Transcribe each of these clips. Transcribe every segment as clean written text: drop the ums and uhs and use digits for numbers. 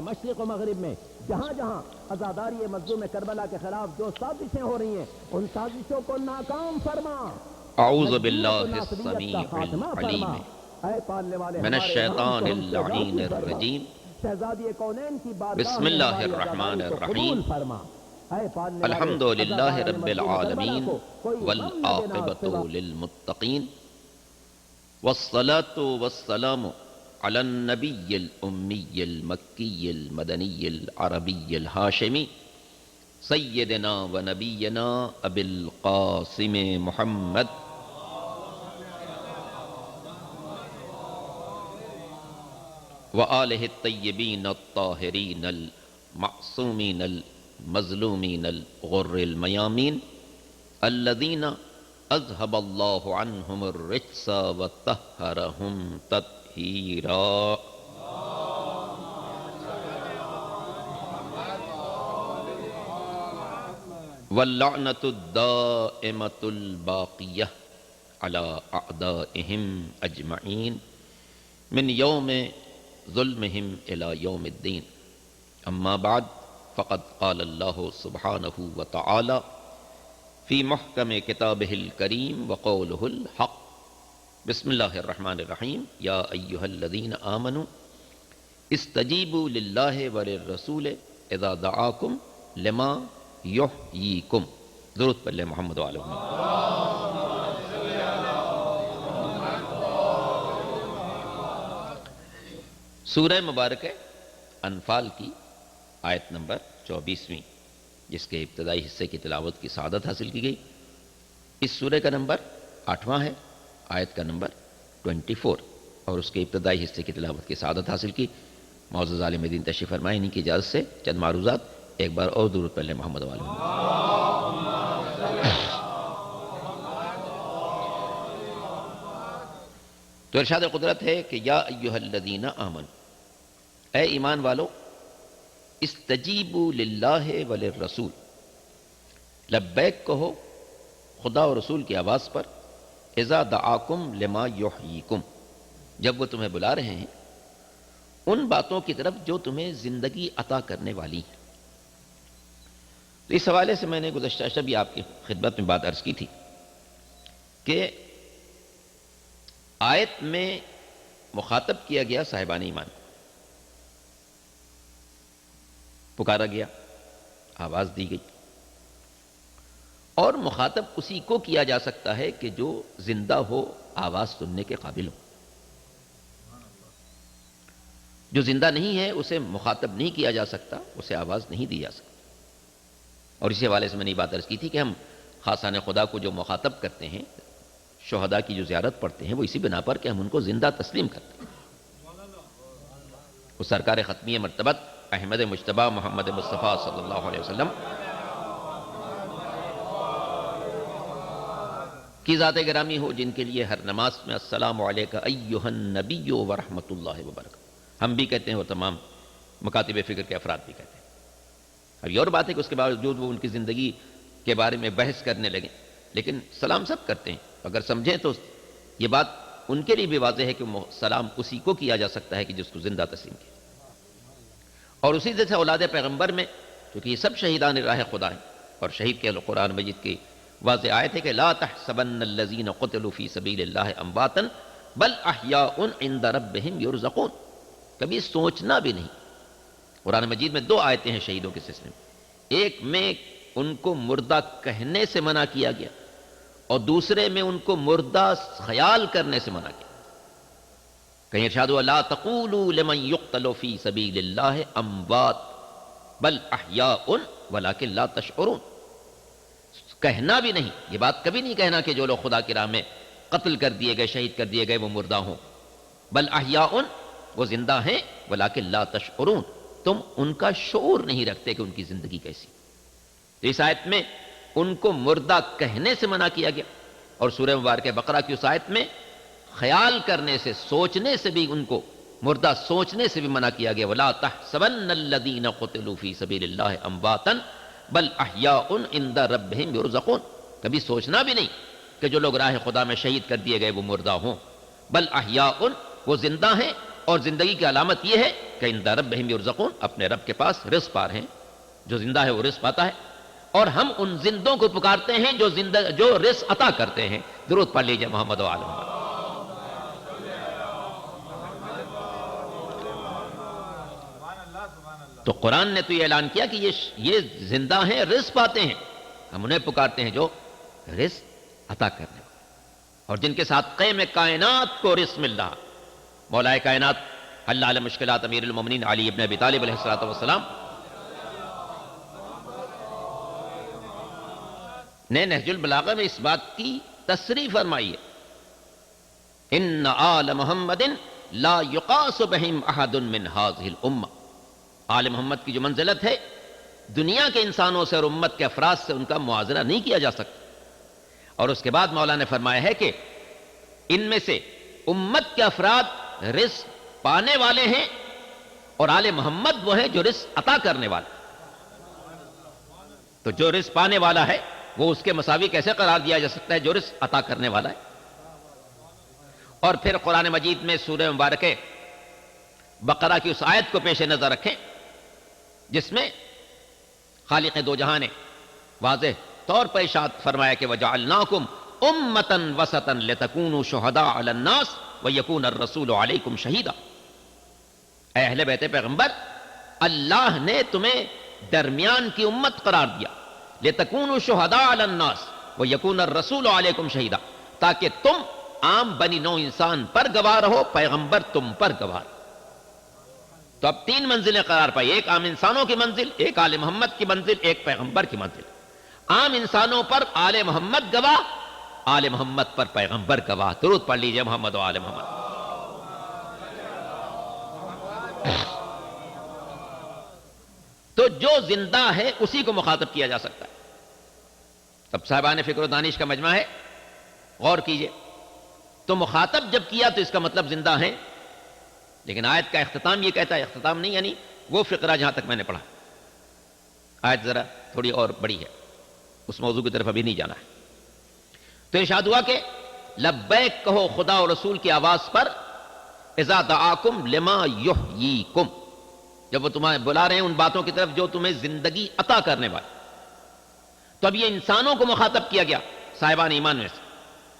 کے مشرق و مغرب میں جہاں جہاں عزاداری مظلوم کربلا کے خلاف جو سازشیں ہو رہی ہیں ان سازشوں کو ناکام فرما، اعوذ باللہ السمیع العلیم من الشیطان اللعین الرجیم، بسم اللہ الرحمن الرحیم، الحمد للہ رب العالمین والعاقبۃ للمتقین، والصلاة والسلام علی النبی الامی المکی المدنی العربی الہاشمی سیدنا و نبینا ابی القاسم محمد وآلہ الطیبین الطاہرین المعصومین المظلومین الغر المیامین الذین اذهب اللہ عنہم الرجس وطہرہم تطہیرا۔ واللعنۃ الدائمۃ الباقیہ علی اعدائہم اجمعین من یوم ظلمہم الی یوم الدین، اما بعد فقد قال اللہ سبحانہ وتعالی فی محکم کتابہ الکریم وقولہ الحق، بسم اللہ الرحمن الرحیم، یا ایہا الذین آمنوا استجیبوا للہ وللرسول اذا دعاکم لما یحییکم۔ درود پر لے محمد و آل محمد۔ سورہ مبارکہ انفال کی آیت نمبر 24ویں، جس کے ابتدائی حصے کی تلاوت کی سعادت حاصل کی گئی۔ اس سورہ کا نمبر 8واں ہے، آیت کا نمبر 24، اور اس کے ابتدائی حصے کی تلاوت کی سعادت حاصل کی۔ معزز عالم دین تشریف فرمائے، انہی کی اجازت سے چند معروضات ایک بار اور درود پر لے محمد و آل محمد۔ تو ارشاد قدرت ہے کہ یا ایہا الذین آمنوا، اے ایمان والو، استجیبوا للہ وللرسول، لبیک کہو خدا و رسول کی آواز پر، اذا دعاکم لما یحییکم، جب وہ تمہیں بلا رہے ہیں ان باتوں کی طرف جو تمہیں زندگی عطا کرنے والی ہیں۔ تو اس حوالے سے میں نے گزشتہ شب بھی آپ کی خدمت میں بات عرض کی تھی کہ آیت میں مخاطب کیا گیا صاحبان ایمان کو، پکارا گیا، آواز دی گئی، اور مخاطب اسی کو کیا جا سکتا ہے کہ جو زندہ ہو، آواز سننے کے قابل ہو۔ جو زندہ نہیں ہے اسے مخاطب نہیں کیا جا سکتا، اسے آواز نہیں دی جا سکتی۔ اور اسی حوالے سے میں نے یہ بات عرض کی تھی کہ ہم خاصان خدا کو جو مخاطب کرتے ہیں، شہداء کی جو زیارت پڑھتے ہیں، وہ اسی بنا پر کہ ہم ان کو زندہ تسلیم کرتے ہیں۔ وہ سرکار ختمی مرتبت احمد مجتبی محمد مصطفیٰ صلی اللہ علیہ وسلم کی ذات گرامی ہو، جن کے لیے ہر نماز میں السلام علیکہ ایہا النبی ورحمۃ اللہ وبرکاتہ ہم بھی کہتے ہیں اور تمام مکاتب فکر کے افراد بھی کہتے ہیں۔ اور یہ اور بات ہے کہ اس کے باوجود وہ ان کی زندگی کے بارے میں بحث کرنے لگیں، لیکن سلام سب کرتے ہیں۔ اگر سمجھیں تو یہ بات ان کے لیے بھی واضح ہے کہ سلام اسی کو کیا جا سکتا ہے کہ جس کو زندہ تسلیم کیا۔ اور اسی جیسے اولاد پیغمبر میں، کیونکہ یہ سب شہیدان راہ خدا ہیں، اور شہید کے قرآن مجید کی واضح آیت ہے کہ لا تحسبن الذین قتلوا فی سبیل اللہ امواتا بل احیاء عند ربہم یرزقون، کبھی سوچنا بھی نہیں۔ قرآن مجید میں 2 آیتیں ہیں شہیدوں کے سلسلے میں، ایک میں ان کو مردہ کہنے سے منع کیا گیا، اور دوسرے میں ان کو مردہ خیال کرنے سے منع کیا۔ کہیں ارشاد ہوا لا تقولوا لمن يقتل فی سبیل اللہ اموات بل احیاء ولکن لا تشعرون، کہنا بھی نہیں، یہ بات کبھی نہیں کہنا کہ جو لوگ خدا کی راہ میں قتل کر دیے گئے، شہید کر دیے گئے، وہ مردہ ہوں۔ بل احیاء، وہ زندہ ہیں، ولکن لا تشعرون، تم ان کا شعور نہیں رکھتے کہ ان کی زندگی کیسی۔ تو اس آیت میں ان کو مردہ کہنے سے منع کیا گیا، اور سورہ مبارکہ بقرہ کی اس آیت میں خیال کرنے سے، سوچنے سے بھی ان کو، مردہ سوچنے سے بھی منع کیا گیا۔ وَلَا تَحْسَبَنَّ الَّذِينَ قُتِلُوا فِي سَبِيلِ اللَّهِ أَمْوَاتًا بَلْ أَحْيَاءٌ عِندَ رَبِّهِمْ يُرْزَقُونَ، کبھی سوچنا بھی نہیں کہ جو لوگ راہ خدا میں شہید کر دیے گئے وہ مردہ ہوں، بل احیاء، وہ زندہ ہیں اور زندگی کی علامت یہ ہے کہ عند ربہم یرزقون، اپنے رب کے پاس رزق پا رہے ہیں. جو زندہ ہے وہ رزق پاتا ہے، اور ہم ان زندوں کو پکارتے ہیں جو رزق عطا کرتے ہیں. درود پڑھ لیجئے محمد و آل محمد. تو قرآن نے تو یہ اعلان کیا کہ یہ زندہ ہیں، رزق پاتے ہیں. ہم انہیں پکارتے ہیں جو رزق عطا کرنے والے، اور جن کے ساتھ قیم کائنات کو رزق مل رہا. مولا کائنات حل علی مشکلات امیر المومنین علی ابن ابی طالب علیہ السلام نے نہج البلاغہ میں اس بات کی تصریح فرمائی ہے، ان آل محمد لا یقاس بہم احد من هذه الامہ. آل محمد کی جو منزلت ہے دنیا کے انسانوں سے اور امت کے افراد سے ان کا موازنہ نہیں کیا جا سکتا. اور اس کے بعد مولا نے فرمایا ہے کہ ان میں سے امت کے افراد رزق پانے والے ہیں، اور آل محمد وہ ہے جو رزق عطا کرنے والا. تو جو رزق پانے والا ہے وہ اس کے مساوی کیسے قرار دیا جا سکتا ہے جو رزق عطا کرنے والا ہے؟ اور پھر قرآن مجید میں سورہ مبارکہ بقرہ کی اس آیت کو پیش نظر رکھیں جس میں خالق دو جہاں نے واضح طور پر ارشاد فرمایا کہ وَجَعَلْنَاكُمْ أُمَّةً وَسَطًا لِتَكُونُوا شُهَدَاءَ عَلَى النَّاسِ وَيَكُونَ الرَّسُولُ عَلَيْكُمْ شَهِيدًا. اے اہل بیت پیغمبر، اللہ نے تمہیں درمیان کی امت قرار دیا، لِتَكُونُوا شُهَدَاءَ عَلَى النَّاسِ وَيَكُونَ الرَّسُولُ عَلَيْكُمْ شَهِيدًا، تاکہ تم عام بنی نوع انسان پر گواہ رہو، پیغمبر تم پر گواہ. تو اب تین منزلیں قرار پائی، ایک عام انسانوں کی منزل، ایک آل محمد کی منزل، ایک پیغمبر کی منزل. عام انسانوں پر آل محمد گواہ، آل محمد پر پیغمبر گواہ. درود پڑھ لیجئے محمد و آل محمد. تو جو زندہ ہے اسی کو مخاطب کیا جا سکتا ہے. اب صاحبان فکر و دانش کا مجمع ہے، غور کیجئے. تو مخاطب جب کیا تو اس کا مطلب زندہ ہیں، لیکن آیت کا اختتام یہ کہتا ہے، اختتام نہیں یعنی وہ فقرہ جہاں تک میں نے پڑھا. آیت ذرا تھوڑی اور بڑی ہے، اس موضوع کی طرف ابھی نہیں جانا ہے. تو ارشاد ہوا کہ لبیک کہو خدا اور رسول کی آواز پر، اذا دعاکم لما یحییکم، جب وہ تمہیں بلا رہے ہیں ان باتوں کی طرف جو تمہیں زندگی عطا کرنے والے. تو اب یہ انسانوں کو مخاطب کیا گیا، صاحبان ایمان میں سے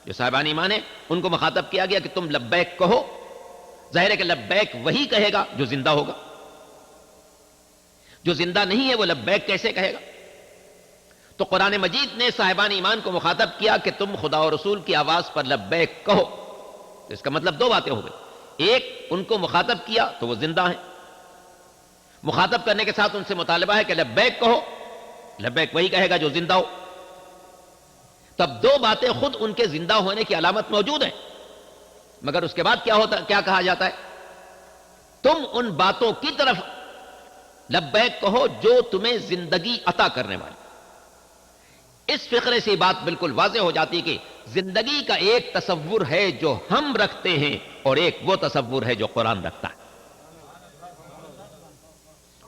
جو صاحبان ایمان ہیں ان کو مخاطب کیا گیا کہ تم لبیک کہو. ظاہر ہے کہ لبیک وہی کہے گا جو زندہ ہوگا، جو زندہ نہیں ہے وہ لبیک کیسے کہے گا؟ تو قرآن مجید نے صاحبان ایمان کو مخاطب کیا کہ تم خدا و رسول کی آواز پر لبیک کہو. تو اس کا مطلب دو باتیں ہو گئی، ایک ان کو مخاطب کیا تو وہ زندہ ہیں، مخاطب کرنے کے ساتھ ان سے مطالبہ ہے کہ لبیک کہو. لبیک وہی کہے گا جو زندہ ہو. تب دو باتیں خود ان کے زندہ ہونے کی علامت موجود ہیں. مگر اس کے بعد کیا کہا جاتا ہے؟ تم ان باتوں کی طرف لبیک کہو جو تمہیں زندگی عطا کرنے والی. اس فقرے سے بات بالکل واضح ہو جاتی ہے کہ زندگی کا ایک تصور ہے جو ہم رکھتے ہیں، اور ایک وہ تصور ہے جو قرآن رکھتا ہے.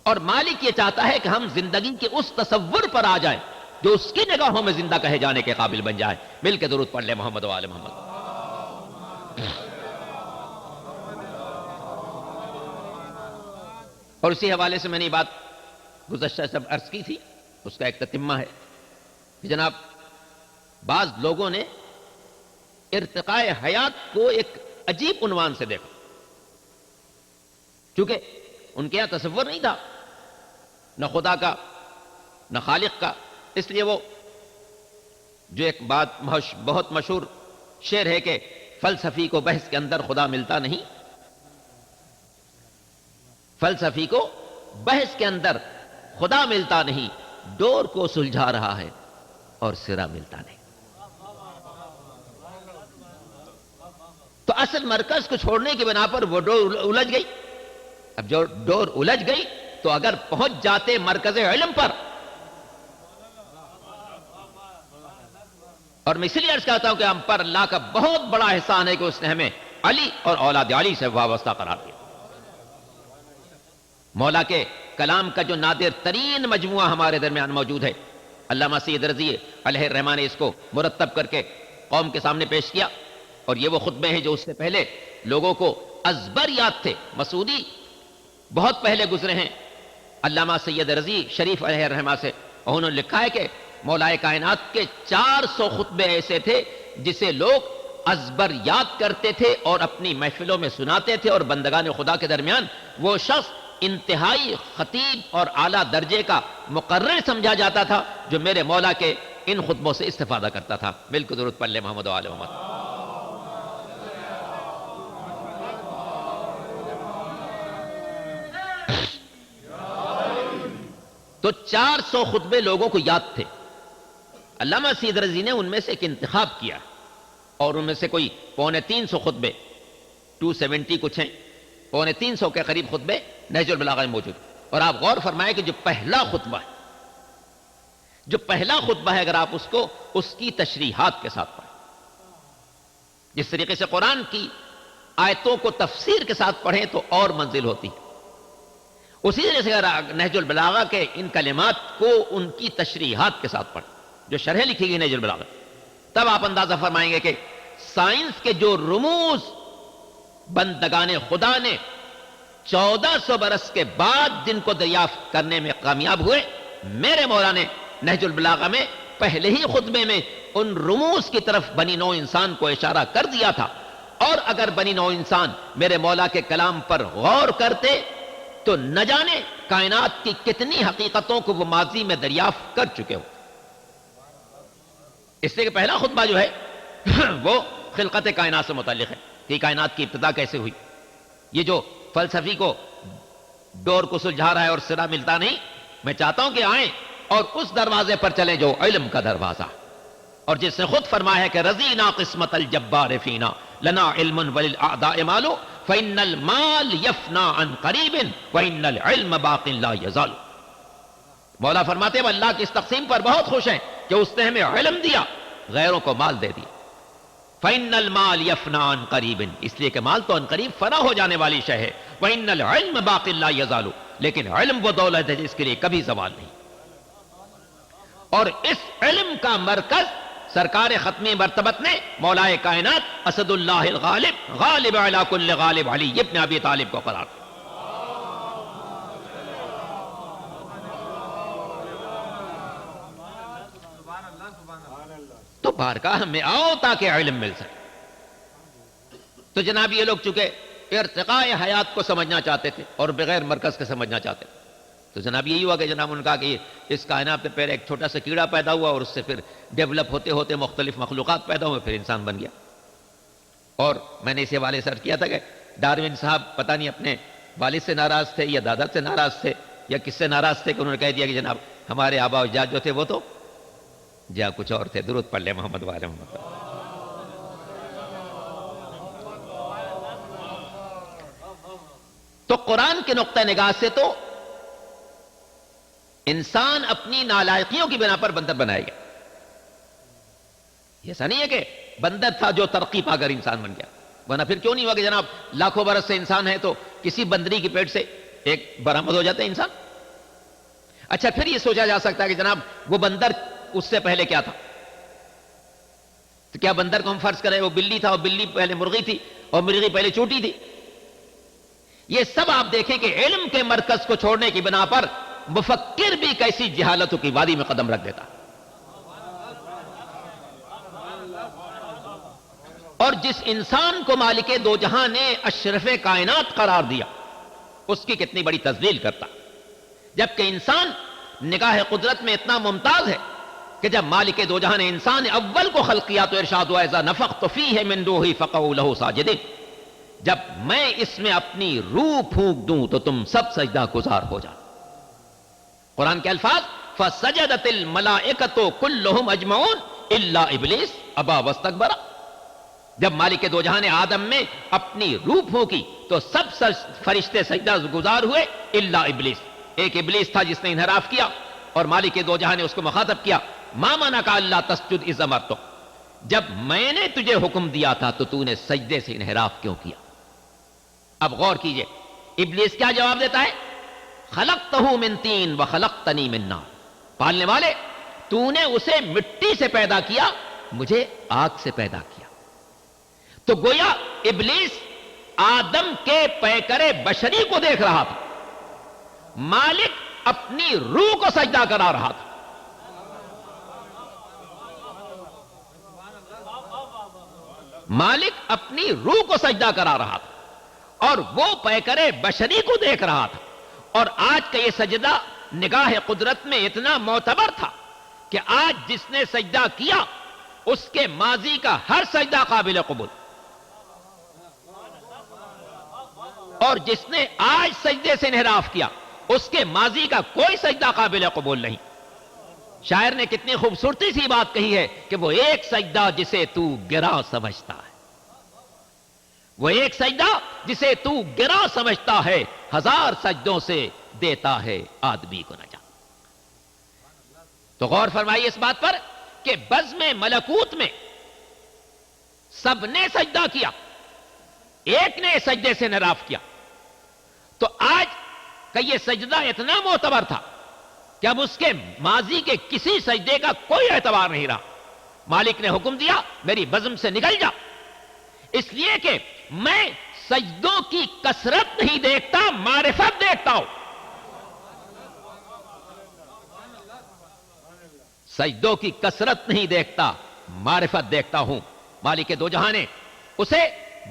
اور مالک یہ چاہتا ہے کہ ہم زندگی کے اس تصور پر آ جائیں جو اس کی نگاہوں میں زندہ کہے جانے کے قابل بن جائے. مل کے درود پڑھ لے محمد و آل محمد. اور اسی حوالے سے میں نے یہ بات گزشتہ سب عرض کی تھی، اس کا ایک تتمہ ہے کہ جناب بعض لوگوں نے ارتقاء حیات کو ایک عجیب عنوان سے دیکھا، کیونکہ ان کے یہاں تصور نہیں تھا نہ خدا کا نہ خالق کا. اس لیے وہ جو ایک بات بہت مشہور شعر ہے کہ فلسفی کو بحث کے اندر خدا ملتا نہیں، فلسفی کو بحث کے اندر خدا ملتا نہیں، ڈور کو سلجھا رہا ہے اور سرا ملتا نہیں. تو اصل مرکز کو چھوڑنے کی بنا پر وہ ڈور الجھ گئی. اب جو ڈور الجھ گئی تو اگر پہنچ جاتے مرکز علم پر، اور میں اس لیے عرض کرتا ہوں کہ ہم پر اللہ کا بہت بڑا احسان ہے کہ اس نے ہمیں علی اور اولاد علی سے وابستہ قرار دیا. مولا کے کلام کا جو نادر ترین مجموعہ ہمارے درمیان موجود ہے، علامہ سید رضی علیہ الرحمٰن نے اس کو مرتب کر کے قوم کے سامنے پیش کیا. اور یہ وہ خطبے ہیں جو اس سے پہلے لوگوں کو ازبریات تھے. مسعودی بہت پہلے گزرے ہیں علامہ سید رضی شریف علیہ الرحمہ سے، اور انہوں نے لکھا ہے کہ مولا کائنات کے 400 خطبے ایسے تھے جسے لوگ ازبر یاد کرتے تھے اور اپنی محفلوں میں سناتے تھے، اور بندگان خدا کے درمیان وہ شخص انتہائی خطیب اور اعلیٰ درجے کا مقرر سمجھا جاتا تھا جو میرے مولا کے ان خطبوں سے استفادہ کرتا تھا. بالکل درود پڑھ لے محمد و آل محمد. تو 400 خطبے لوگوں کو یاد تھے. علامہ سید رضی نے ان میں سے ایک انتخاب کیا اور ان میں سے کوئی 350 خطبے 270 کچھ ہیں 350 کے قریب خطبے نہج البلاغہ میں موجود. اور آپ غور فرمائیں کہ جو پہلا خطبہ ہے اگر آپ اس کی تشریحات کے ساتھ پڑھیں، جس طریقے سے قرآن کی آیتوں کو تفسیر کے ساتھ پڑھیں تو اور منزل ہوتی. اسی طرح سے اگر نہج البلاغہ کے ان کلمات کو ان کی تشریحات کے ساتھ پڑھیں جو شرح لکھی گئی نہج البلاغہ، تب آپ اندازہ فرمائیں گے کہ سائنس کے جو رموز بندگان خدا نے 1400 برس کے بعد جن کو دریافت کرنے میں کامیاب ہوئے، میرے مولا نے نہج البلاغہ میں پہلے ہی خطبے میں ان رموز کی طرف بنی نوع انسان کو اشارہ کر دیا تھا. اور اگر بنی نوع انسان میرے مولا کے کلام پر غور کرتے تو نہ جانے کائنات کی کتنی حقیقتوں کو وہ ماضی میں دریافت کر چکے ہو. اس لیے کہ پہلا خطبہ جو ہے وہ خلقت کائنات سے متعلق ہے کہ کائنات کی ابتدا کیسے ہوئی. یہ جو فلسفی کو ڈور کو سلجھا رہا ہے اور سرا ملتا نہیں، میں چاہتا ہوں کہ آئیں اور اس دروازے پر چلیں جو علم کا دروازہ، اور جس نے خود فرمایا ہے کہ رضینا قسمت الجبار فینا لنا علم وللأعداء مال فإن المال يفنى عن قریب وإن العلم باق لا يزال. مولا فرماتے ہیں وہ اللہ کی اس تقسیم پر بہت خوش ہیں کہ اس نے ہمیں علم دیا، غیروں کو مال دے دیا. فإن المال يفنى عن قریب، اس لیے کہ مال تو عن قریب فنا ہو جانے والی شے ہے. وإن العلم باق لا يزال، لیکن علم وہ دولت ہے جس کے لیے کبھی زوال نہیں. اور اس علم کا مرکز سرکار ختمی مرتبت نے مولا کائنات اسد اللہ الغالب غالب علی کل غالب علی ابن ابی طالب کو قرار دیا. تو بارگاہ میں آؤ تاکہ علم مل سکے. تو جناب یہ لوگ چونکہ ارتقاء حیات کو سمجھنا چاہتے تھے اور بغیر مرکز کے سمجھنا چاہتے تھے، تو جناب یہی ہوا کہ جناب ان کا کہ اس کائنات میں پہلے ایک چھوٹا سا کیڑا پیدا ہوا اور اس سے پھر ڈیولپ ہوتے ہوتے مختلف مخلوقات پیدا ہوئے، پھر انسان بن گیا. اور میں نے اس حوالے سے عرض کیا تھا کہ ڈارون صاحب پتہ نہیں اپنے والد سے ناراض تھے یا دادا سے ناراض تھے یا کس سے ناراض تھے کہ انہوں نے کہہ دیا کہ جناب ہمارے آبا و اجداد جو تھے وہ تو جا کچھ اور تھے. درود پڑھ لے محمد وعلی محمد. تو قرآن کے نقطہ نگاہ سے تو انسان اپنی نالائقیوں کی بنا پر بندر بنائے گا. ایسا نہیں ہے کہ بندر تھا جو ترقی پا کر انسان بن گیا، ورنہ پھر کیوں نہیں ہوا کہ جناب لاکھوں برس سے انسان ہے تو کسی بندری کی پیٹ سے ایک برآمد ہو جاتا ہے انسان. اچھا پھر یہ سوچا جا سکتا ہے کہ جناب وہ بندر اس سے پہلے کیا تھا؟ تو کیا بندر کو ہم فرض کریں وہ بلی تھا اور بلی پہلے مرغی تھی اور مرغی پہلے چوٹی تھی؟ یہ سب آپ دیکھیں کہ علم کے مرکز کو چھوڑنے کی بنا پر مفکر بھی کیسی جہالتوں کی وادی میں قدم رکھ دیتا. اور جس انسان کو مالک دو جہاں نے اشرف کائنات قرار دیا اس کی کتنی بڑی تذلیل کرتا، جبکہ انسان نگاہ قدرت میں اتنا ممتاز ہے کہ جب مالک دو جہاں نے انسان اول کو خلق کیا تو ارشاد ہوا اذا نفخت فیہ من روحی فقعوا لہ ساجدین، جب میں اس میں اپنی روح پھونک دوں تو تم سب سجدہ گزار ہو جاؤ. قرآن کے الفاظ فسجدت الملائکۃ کلہم اجمعون الا ابلیس ابا واستکبر. جب مالک دو جہاں نے آدم میں اپنی روح پھونکی تو سب فرشتے سجدہ گزار ہوئے الا ابلیس. ایک ابلیس تھا جس نے انحراف کیا اور مالک دو جہاں نے اس کو مخاطب کیا ما منعک الا تسجد اذ امرتک، جب میں نے تجھے حکم دیا تھا تو تو نے سجدے سے انحراف کیوں کیا؟ اب غور کیجئے ابلیس کیا جواب دیتا ہے؟ خلقتہ من طین وخلقتنی من نار، پالنے والے تو نے اسے مٹی سے پیدا کیا مجھے آگ سے پیدا کیا. تو گویا ابلیس آدم کے پیکرے بشری کو دیکھ رہا تھا، مالک اپنی روح کو سجدہ کرا رہا تھا۔ مالک اپنی روح کو سجدہ کرا رہا تھا اور وہ پیکرے بشری کو دیکھ رہا تھا، اور آج کا یہ سجدہ نگاہ قدرت میں اتنا معتبر تھا کہ آج جس نے سجدہ کیا اس کے ماضی کا ہر سجدہ قابل قبول، اور جس نے آج سجدے سے انحراف کیا اس کے ماضی کا کوئی سجدہ قابل قبول نہیں۔ شاعر نے کتنی خوبصورتی سی بات کہی ہے کہ وہ ایک سجدہ جسے تو گرا سمجھتا ہے، وہ ایک سجدہ جسے تو گرا سمجھتا ہے، ہزار سجدوں سے دیتا ہے آدمی کو نجات۔ تو غور فرمائیے اس بات پر کہ بزم ملکوت میں سب نے سجدہ کیا، ایک نے سجدے سے انحراف کیا۔ تو آج کا یہ سجدہ اتنا معتبر تھا کہ اب اس کے ماضی کے کسی سجدے کا کوئی اعتبار نہیں رہا۔ مالک نے حکم دیا میری بزم سے نکل جا، اس لیے کہ میں سجدوں کی کثرت نہیں دیکھتا، معرفت دیکھتا ہوں۔ سجدوں کی کثرت نہیں دیکھتا، معرفت دیکھتا ہوں۔ مالک دو جہاں نے اسے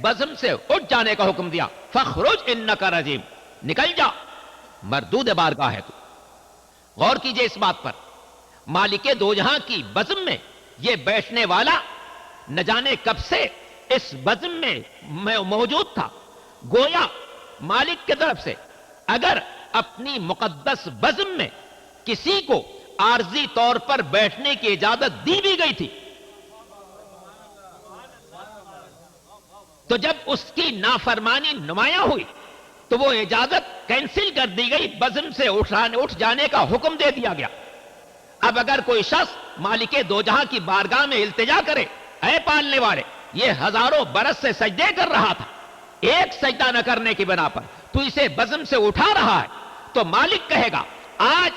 بزم سے اٹھ جانے کا حکم دیا، فخرج انک رجیم، نکل جا، مردود بارگاہ ہے تو۔ غور کیجئے اس بات پر، مالک دو جہاں کی بزم میں یہ بیٹھنے والا نہ جانے کب سے اس بزم میں موجود تھا۔ گویا مالک کی طرف سے اگر اپنی مقدس بزم میں کسی کو عارضی طور پر بیٹھنے کی اجازت دی بھی گئی تھی تو جب اس کی نافرمانی نمایاں ہوئی تو وہ اجازت کینسل کر دی گئی، بزم سے اٹھ جانے کا حکم دے دیا گیا۔ اب اگر کوئی شخص مالک دو جہاں کی بارگاہ میں التجا کرے، اے پالنے والے، یہ ہزاروں برس سے سجدے کر رہا تھا، ایک سجدہ نہ کرنے کی بنا پر تو اسے بزم سے اٹھا رہا ہے، تو مالک کہے گا آج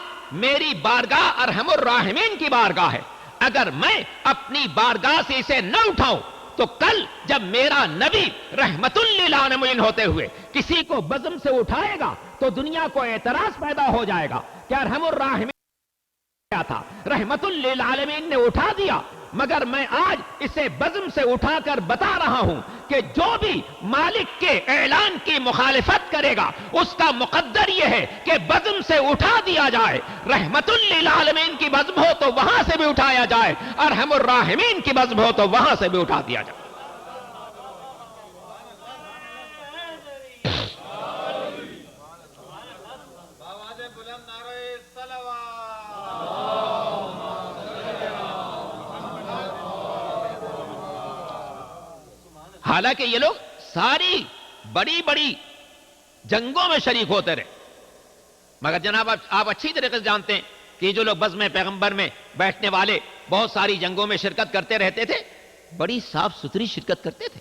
میری بارگاہ ارحم الراحمین کی بارگاہ ہے، اگر میں اپنی بارگاہ سے اسے نہ اٹھاؤں تو کل جب میرا نبی رحمت للعالمین ہوتے ہوئے کسی کو بزم سے اٹھائے گا تو دنیا کو اعتراض پیدا ہو جائے گا کہ ارحم الراحمین کیا تھا، رحمت للعالمین نے اٹھا دیا، مگر میں آج اسے بزم سے اٹھا کر بتا رہا ہوں کہ جو بھی مالک کے اعلان کی مخالفت کرے گا اس کا مقدر یہ ہے کہ بزم سے اٹھا دیا جائے۔ رحمت للعالمین کی بزم ہو تو وہاں سے بھی اٹھایا جائے، ارحم الراحمین کی بزم ہو تو وہاں سے بھی اٹھا دیا جائے۔ حالانکہ یہ لوگ ساری بڑی بڑی جنگوں میں شریک ہوتے رہے، مگر جناب آپ اچھی طریقے سے جانتے ہیں کہ جو لوگ بزم پیغمبر میں بیٹھنے والے بہت ساری جنگوں میں شرکت کرتے رہتے تھے، بڑی صاف ستھری شرکت کرتے تھے۔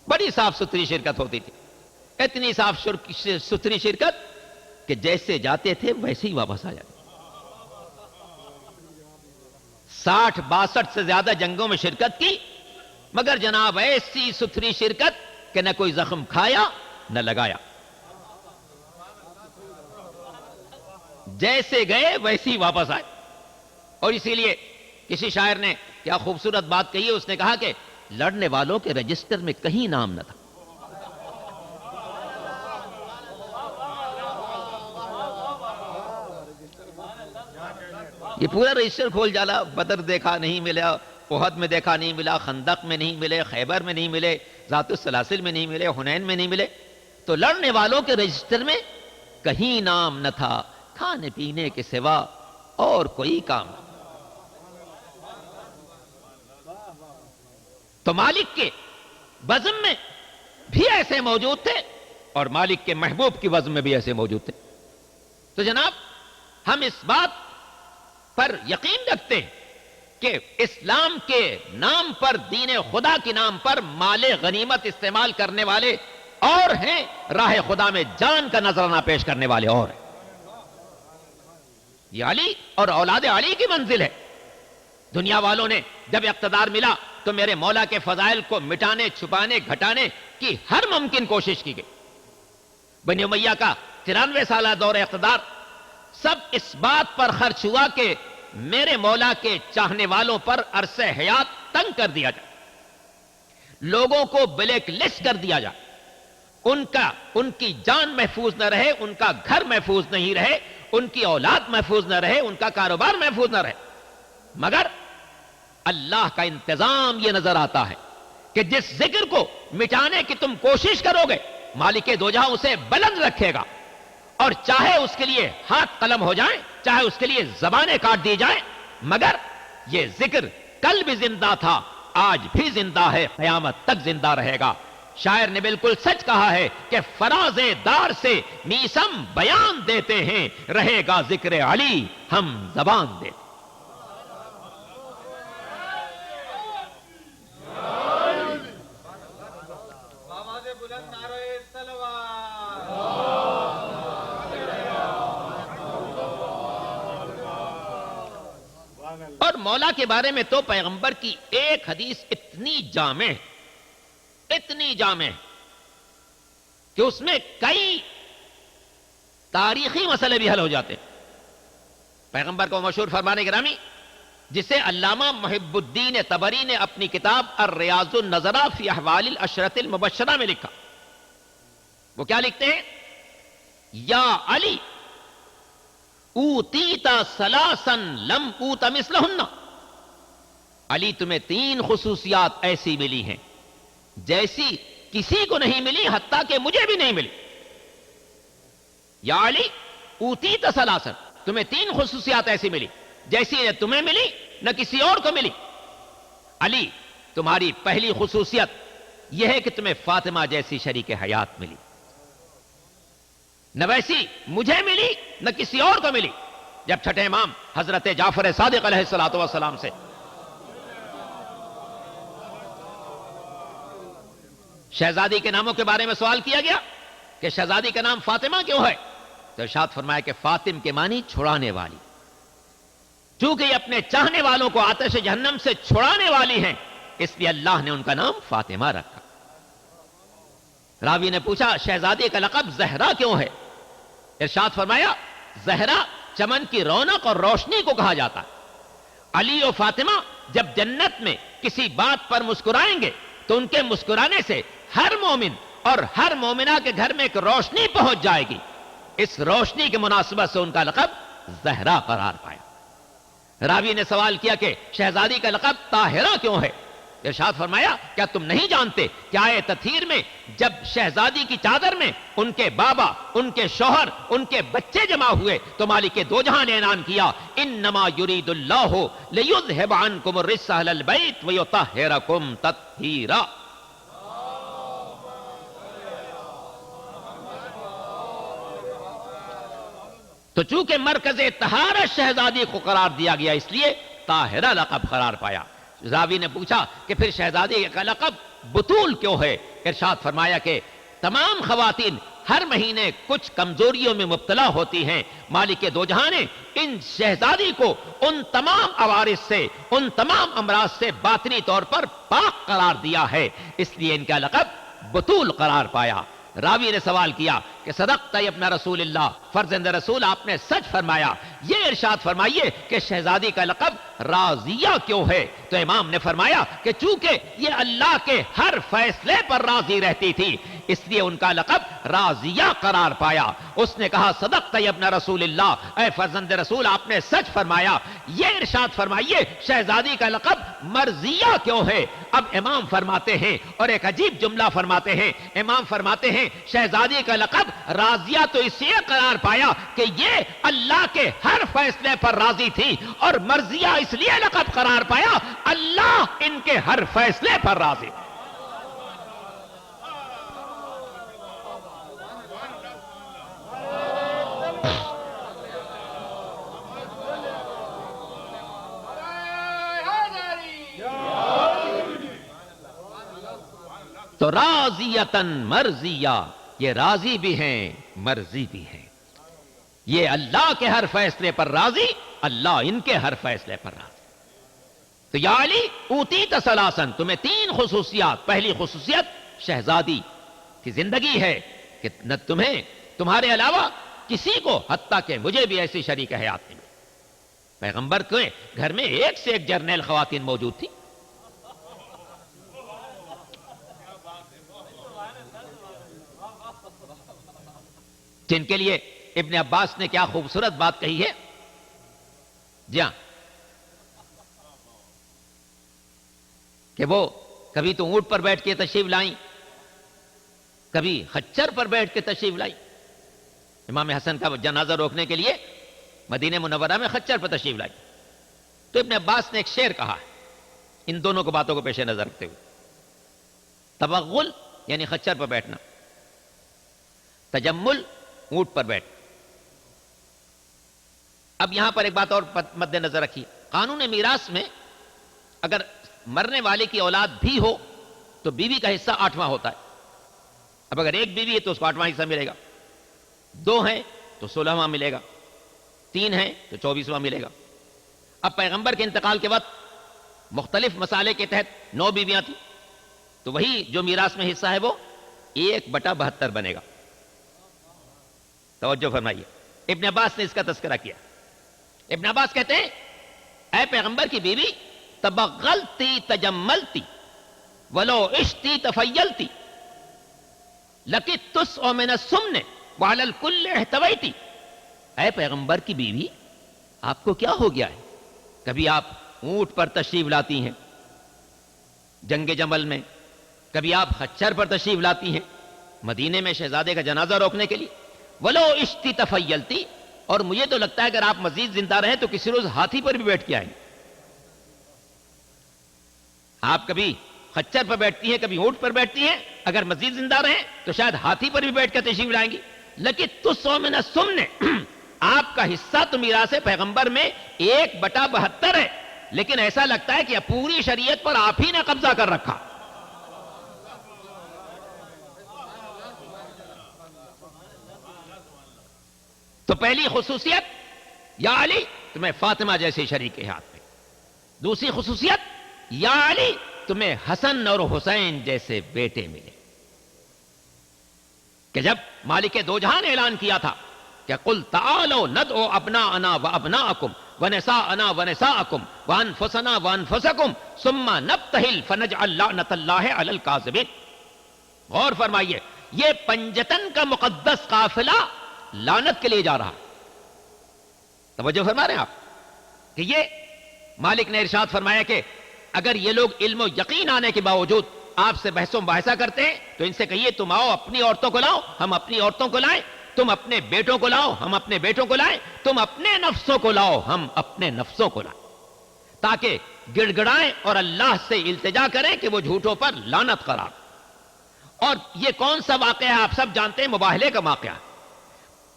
بڑی صاف ستھری شرکت ہوتی تھی، اتنی صاف ستھری شرکت کہ جیسے جاتے تھے ویسے ہی واپس آ جاتے۔ 60-62 سے زیادہ جنگوں میں شرکت کی، مگر جناب ایسی ستھری شرکت کہ نہ کوئی زخم کھایا نہ لگایا، جیسے گئے ویسے ہی واپس آئے۔ اور اسی لیے کسی شاعر نے کیا خوبصورت بات کہی ہے، اس نے کہا کہ لڑنے والوں کے رجسٹر میں کہیں نام نہ تھا۔ یہ پورا رجسٹر کھول جالا، بدر دیکھا نہیں ملا، احد میں دیکھا نہیں ملا، خندق میں نہیں ملے، خیبر میں نہیں ملے، ذات السلاسل میں نہیں ملے، حنین میں نہیں ملے، تو لڑنے والوں کے رجسٹر میں کہیں نام نہ تھا، کھانے پینے کے سوا اور کوئی کام نہ۔ تو مالک کے بزم میں بھی ایسے موجود تھے اور مالک کے محبوب کی بزم میں بھی ایسے موجود تھے۔ تو جناب ہم اس بات پر یقین رکھتے ہیں کہ اسلام کے نام پر، دین خدا کے نام پر مال غنیمت استعمال کرنے والے اور ہیں، راہ خدا میں جان کا نذرانہ پیش کرنے والے اور ہیں۔ یہ علی اور اولاد علی کی منزل ہے۔ دنیا والوں نے جب اقتدار ملا تو میرے مولا کے فضائل کو مٹانے، چھپانے، گھٹانے کی ہر ممکن کوشش کی گئی۔ بنی امیہ کا 93 سالہ دور اقتدار سب اس بات پر خرچ ہوا کہ میرے مولا کے چاہنے والوں پر عرصہ حیات تنگ کر دیا جائے، لوگوں کو بلیک لسٹ کر دیا جائے، ان کی جان محفوظ نہ رہے، ان کا گھر محفوظ نہیں رہے، ان کی اولاد محفوظ نہ رہے، ان کا کاروبار محفوظ نہ رہے۔ مگر اللہ کا انتظام یہ نظر آتا ہے کہ جس ذکر کو مٹانے کی تم کوشش کرو گے، مالک دو جہاں اسے بلند رکھے گا، اور چاہے اس کے لیے ہاتھ قلم ہو جائیں، چاہے اس کے لیے زبانیں کاٹ دی جائیں، مگر یہ ذکر کل بھی زندہ تھا، آج بھی زندہ ہے، قیامت تک زندہ رہے گا۔ شاعر نے بالکل سچ کہا ہے کہ فراز دار سے میسم بیان دیتے ہیں، رہے گا ذکر علی ہم زبان دیتے۔ اور مولا کے بارے میں تو پیغمبر کی ایک حدیث اتنی جامع کہ اس میں کئی تاریخی مسئلے بھی حل ہو جاتے ہیں۔ پیغمبر کو مشہور فرمان گرامی جسے علامہ محب الدین طبری نے اپنی کتاب الریاض النظرہ فی احوال العشرۃ المبشرہ میں لکھا، وہ کیا لکھتے ہیں؟ یا علی اوتیتا ثلاثا لم اوت مثلہن، علی تمہیں 3 خصوصیات ایسی ملی ہیں جیسی کسی کو نہیں ملی، حتیٰ کہ مجھے بھی نہیں ملی۔ یا علی اوتیتا ثلاثا، تمہیں 3 خصوصیات ایسی ملی جیسی نہ تمہیں ملی نہ کسی اور کو ملی۔ علی تمہاری پہلی خصوصیت یہ ہے کہ تمہیں فاطمہ جیسی شریک حیات ملی، نہ ویسی مجھے ملی نہ کسی اور کو ملی۔ جب چھٹے امام حضرت جعفر صادق علیہ السلام سے شہزادی کے ناموں کے بارے میں سوال کیا گیا کہ شہزادی کا نام فاطمہ کیوں ہے، تو ارشاد فرمایا کہ فاطم کے معنی چھڑانے والی، چونکہ یہ اپنے چاہنے والوں کو آتش جہنم سے چھڑانے والی ہیں، اس لیے اللہ نے ان کا نام فاطمہ رکھا۔ راوی نے پوچھا شہزادی کا لقب زہرا کیوں ہے، ارشاد فرمایا زہرا چمن کی رونق اور روشنی کو کہا جاتا ہے۔ علی و فاطمہ جب جنت میں کسی بات پر مسکرائیں گے تو ان کے مسکرانے سے ہر مومن اور ہر مومنہ کے گھر میں ایک روشنی پہنچ جائے گی، اس روشنی کے مناسبت سے ان کا لقب زہرا قرار پایا۔ راوی نے سوال کیا کہ شہزادی کا لقب طاہرہ کیوں ہے، ارشاد فرمایا کیا تم نہیں جانتے کہ آئے تطہیر میں جب شہزادی کی چادر میں ان کے بابا، ان کے شوہر، ان کے بچے جمع ہوئے تو مالک دو جہاں نے اعلان کیا انما یرید اللہ لیذھب عنکم الرجس اہل البیت ویطہرکم تطہیرا۔ تو چونکہ مرکز طہارت شہزادی کو قرار دیا گیا اس لیے طاہرہ لقب قرار پایا۔ راوی نے پوچھا کہ پھر شہزادی کا لقب بطول کیوں ہے، ارشاد فرمایا کہ تمام خواتین ہر مہینے کچھ کمزوریوں میں مبتلا ہوتی ہیں، مالک دو جہاں نے ان شہزادی کو ان تمام عوارض سے، ان تمام امراض سے باطنی طور پر پاک قرار دیا ہے، اس لیے ان کا لقب بطول قرار پایا۔ راوی نے سوال کیا کہ صدقت یا ابن رسول اللہ، فرزند رسول آپ نے سچ فرمایا، یہ ارشاد فرمائیے کہ شہزادی کا لقب راضیہ کیوں ہے، تو امام نے فرمایا کہ چونکہ یہ اللہ کے ہر فیصلے پر راضی رہتی تھی اس لیے ان کا لقب راضیہ قرار پایا۔ اس نے کہا صدقت یا ابن رسول اللہ، اے فرزند رسول آپ نے سچ فرمایا، یہ ارشاد فرمائیے شہزادی کا لقب مرضیہ کیوں ہے۔ اب امام فرماتے ہیں اور ایک عجیب جملہ فرماتے ہیں، امام فرماتے ہیں شہزادی کا لقب راضیہ تو اس لیے قرار پایا کہ یہ اللہ کے ہر فیصلے پر راضی تھی، اور مرضیہ اس لیے لقب قرار پایا اللہ ان کے ہر فیصلے پر راضی۔ تو راضیتن مرضیہ، یہ راضی بھی ہیں مرضی بھی ہیں، یہ اللہ کے ہر فیصلے پر راضی، اللہ ان کے ہر فیصلے پر راضی۔ تو یا علی اوتیت ثلاثن، تمہیں 3 خصوصیات. پہلی خصوصیت شہزادی کی زندگی ہے کہ نہ تمہیں تمہارے علاوہ کسی کو، حتیٰ کہ مجھے بھی ایسی شریک حیات نہیں ملی. پیغمبر کے گھر میں ایک سے ایک جرنیل خواتین موجود تھی. جن کے لیے ابن عباس نے کیا خوبصورت بات کہی ہے. جی ہاں، کہ وہ کبھی تو اونٹ پر بیٹھ کے تشریف لائیں، کبھی خچر پر بیٹھ کے تشریف لائیں. امام حسن کا جنازہ روکنے کے لیے مدینہ منورہ میں خچر پر تشریف لائی. تو ابن عباس نے ایک شعر کہا ہے ان دونوں کو باتوں کو پیش نظر رکھتے ہوئے. تبغل یعنی خچر پر بیٹھنا، تجمل اونٹ پر بیٹھ. اب یہاں پر ایک بات اور مد نظر رکھیے. قانون میراث میں اگر مرنے والے کی اولاد بھی ہو تو بیوی کا حصہ 8واں ہوتا ہے. اب اگر ایک بیوی ہے تو اس کو 8واں حصہ ملے گا، 2 ہیں تو 16واں ملے گا، 3 ہیں تو 24واں ملے گا. اب پیغمبر کے انتقال کے وقت مختلف مسالے کے تحت 9 بیویاں تھیں، تو وہی جو میراث میں حصہ ہے وہ 1/72 بنے گا. توجہ فرمائیے. ابن عباس نے اس کا تذکرہ کیا. ابن عباس کہتے ہیں اے پیغمبر کی بیوی، تبغلتی تجملتی ولو عشتی تفیلتی لکی تسع من السمن وعلی الکل احتویتی. اے پیغمبر کی بیوی، آپ کو کیا ہو گیا ہے؟ کبھی آپ اونٹ پر تشریف لاتی ہیں جنگ جمل میں، کبھی آپ خچر پر تشریف لاتی ہیں مدینے میں شہزادے کا جنازہ روکنے کے لیے. ولو عشتی تفیلتی، اور مجھے تو لگتا ہے اگر آپ مزید زندہ رہیں تو کسی روز ہاتھی پر بھی بیٹھ کے آئیں. آپ کبھی خچر پر بیٹھتی ہیں، کبھی اونٹ پر بیٹھتی ہیں، اگر مزید زندہ رہیں تو شاید ہاتھی پر بھی بیٹھ کر تشریف لائیں گی. لیکن تسع من السمن، آپ کا حصہ تو میراث پیغمبر میں 1/72 ہے، لیکن ایسا لگتا ہے کہ پوری شریعت پر آپ ہی نے قبضہ کر رکھا. تو پہلی خصوصیت یا علی تمہیں فاطمہ جیسی شریک ہاتھ میں. دوسری خصوصیت یا علی تمہیں حسن اور حسین جیسے بیٹے ملے. کہ جب مالک دو جہاں نے اعلان کیا تھا کہ قل تعالوا ندعو ابناءنا وابناءکم ونساءنا ونساءکم وانفسنا وانفسکم ثم نبتہل فنجعل لعنت اللہ علی الکاذبین. غور فرمائیے، یہ پنجتن کا مقدس قافلہ لعنت کے لیے جا رہا. توجہ فرما رہے ہیں آپ کہ یہ مالک نے ارشاد فرمایا کہ اگر یہ لوگ علم و یقین آنے کے باوجود آپ سے بحث و مباحثہ کرتے ہیں تو ان سے کہیے تم آؤ اپنی عورتوں کو لاؤ، ہم اپنی عورتوں کو لائیں، تم اپنے بیٹوں کو لاؤ، ہم اپنے بیٹوں کو لائیں، تم اپنے نفسوں کو لاؤ، ہم اپنے نفسوں کو لائیں، تاکہ گڑ گڑائیں اور اللہ سے التجا کریں کہ وہ جھوٹوں پر لعنت قرار. اور یہ کون سا واقعہ ہے؟ آپ سب جانتے ہیں، مباہلے کا واقعہ.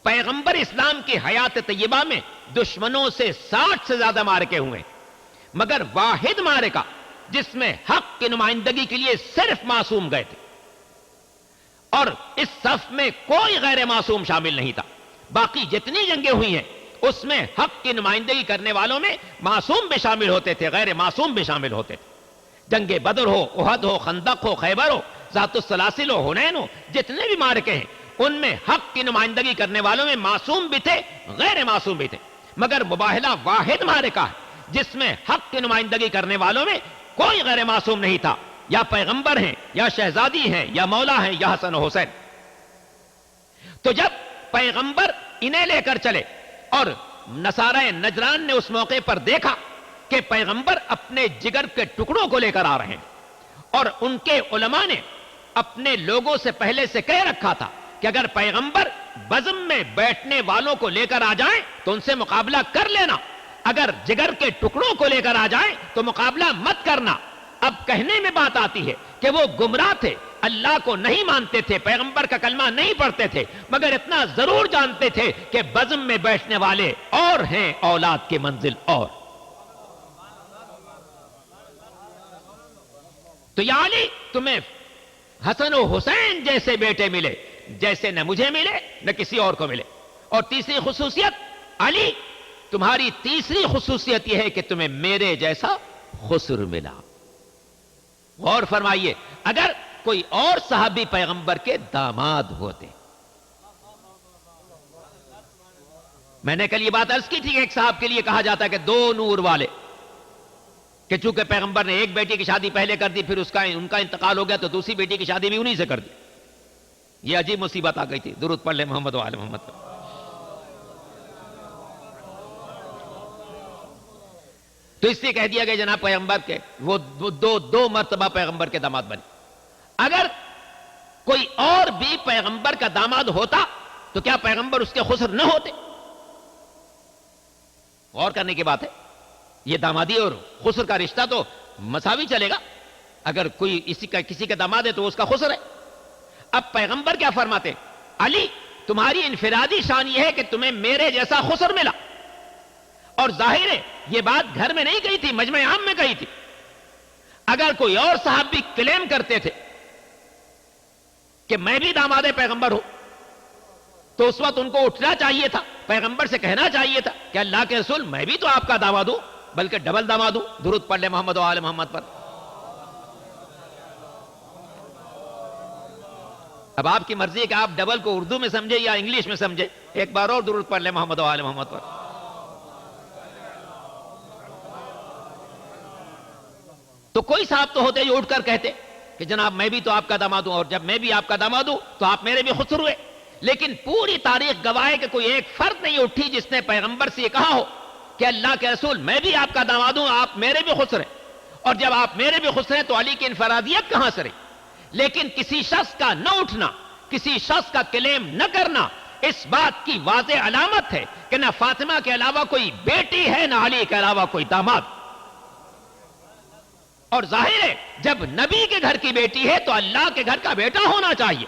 پیغمبر اسلام کی حیات طیبہ میں دشمنوں سے 60 سے زیادہ معرکے ہوئے، مگر واحد معرکہ جس میں حق کی نمائندگی کے لیے صرف معصوم گئے تھے، اور اس صف میں کوئی غیر معصوم شامل نہیں تھا. باقی جتنی جنگیں ہوئی ہیں اس میں حق کی نمائندگی کرنے والوں میں معصوم بھی شامل ہوتے تھے، غیر معصوم بھی شامل ہوتے تھے. جنگ بدر ہو، احد ہو، خندق ہو، خیبر ہو، ذات السلاسل ہو، حنین ہو، جتنے بھی معرکے ہیں ان میں حق کی نمائندگی کرنے والوں میں معصوم بھی تھے، غیر معصوم بھی تھے. مگر مباہلہ واحد معرکہ ہے جس میں حق کی نمائندگی کرنے والوں میں کوئی غیر معصوم نہیں تھا، یا پیغمبر ہیں، یا شہزادی ہیں، یا مولا ہیں، یا حسن و حسین. تو جب پیغمبر انہیں لے کر چلے اور نصارہ نجران نے اس موقع پر دیکھا کہ پیغمبر اپنے جگر کے ٹکڑوں کو لے کر آ رہے ہیں، اور ان کے علماء نے اپنے لوگوں سے پہلے سے کہہ رکھا تھا کہ اگر پیغمبر بزم میں بیٹھنے والوں کو لے کر آ جائیں تو ان سے مقابلہ کر لینا، اگر جگر کے ٹکڑوں کو لے کر آ جائیں تو مقابلہ مت کرنا. اب کہنے میں بات آتی ہے کہ وہ گمراہ تھے، اللہ کو نہیں مانتے تھے، پیغمبر کا کلمہ نہیں پڑھتے تھے، مگر اتنا ضرور جانتے تھے کہ بزم میں بیٹھنے والے اور ہیں، اولاد کی منزل اور. تو یا علی تمہیں حسن و حسین جیسے بیٹے ملے جیسے نہ مجھے ملے نہ کسی اور کو ملے. اور تیسری خصوصیت علی، تمہاری تیسری خصوصیت یہ ہے کہ تمہیں میرے جیسا خسر ملا. غور فرمائیے, اگر کوئی اور صحابی پیغمبر کے داماد ہوتے. میں نے کل یہ بات عرض کی تھی کہ ایک صاحب کے لیے کہا جاتا ہے کہ دو نور والے, کہ چونکہ پیغمبر نے ایک بیٹی کی شادی پہلے کر دی, پھر ان کا انتقال ہو گیا تو دوسری بیٹی کی شادی بھی انہی سے کر دی. یہ عجیب مصیبت آ گئی تھی. درود پڑھ لے محمد و آل محمد پر. تو اس سے کہہ دیا گیا جناب پیغمبر کے وہ دو مرتبہ پیغمبر کے داماد بنے. اگر کوئی اور بھی پیغمبر کا داماد ہوتا تو کیا پیغمبر اس کے خسر نہ ہوتے؟ غور کرنے کی بات ہے. یہ دامادی اور خسر کا رشتہ تو مساوی چلے گا. اگر کوئی کسی کا داماد ہے تو اس کا خسر ہے. اب پیغمبر کیا فرماتے؟ علی, تمہاری انفرادی شان یہ ہے کہ تمہیں میرے جیسا خسر ملا. اور ظاہر ہے یہ بات گھر میں نہیں کہی تھی, مجمع عام میں کہی تھی. اگر کوئی اور صحابی کلیم کرتے تھے کہ میں بھی داماد پیغمبر ہوں تو اس وقت ان کو اٹھنا چاہیے تھا, پیغمبر سے کہنا چاہیے تھا کہ اللہ کے رسول میں بھی تو آپ کا داماد ہوں, بلکہ ڈبل داماد ہوں. درود پڑھ لے محمد و آل محمد پر. اب آپ کی مرضی ہے کہ آپ ڈبل کو اردو میں سمجھے یا انگلش میں سمجھے. ایک بار اور درود پڑھ لے محمد و آل محمد پر. تو کوئی صاحب تو ہوتے جو اٹھ کر کہتے کہ جناب میں بھی تو آپ کا داماد ہوں, اور جب میں بھی آپ کا داماد ہوں تو آپ میرے بھی خسر ہوئے. لیکن پوری تاریخ گواہ ہے کہ کوئی ایک فرد نہیں اٹھی جس نے پیغمبر سے یہ کہا ہو کہ اللہ کے رسول میں بھی آپ کا داماد ہوں, آپ میرے بھی خسر ہیں. اور جب آپ میرے بھی خسر ہیں تو علی کی انفرادیت کہاں سے رہی؟ لیکن کسی شخص کا نہ اٹھنا, کسی شخص کا کلیم نہ کرنا, اس بات کی واضح علامت ہے کہ نہ فاطمہ کے علاوہ کوئی بیٹی ہے, نہ علی کے علاوہ کوئی داماد. اور ظاہر ہے جب نبی کے گھر کی بیٹی ہے تو اللہ کے گھر کا بیٹا ہونا چاہیے,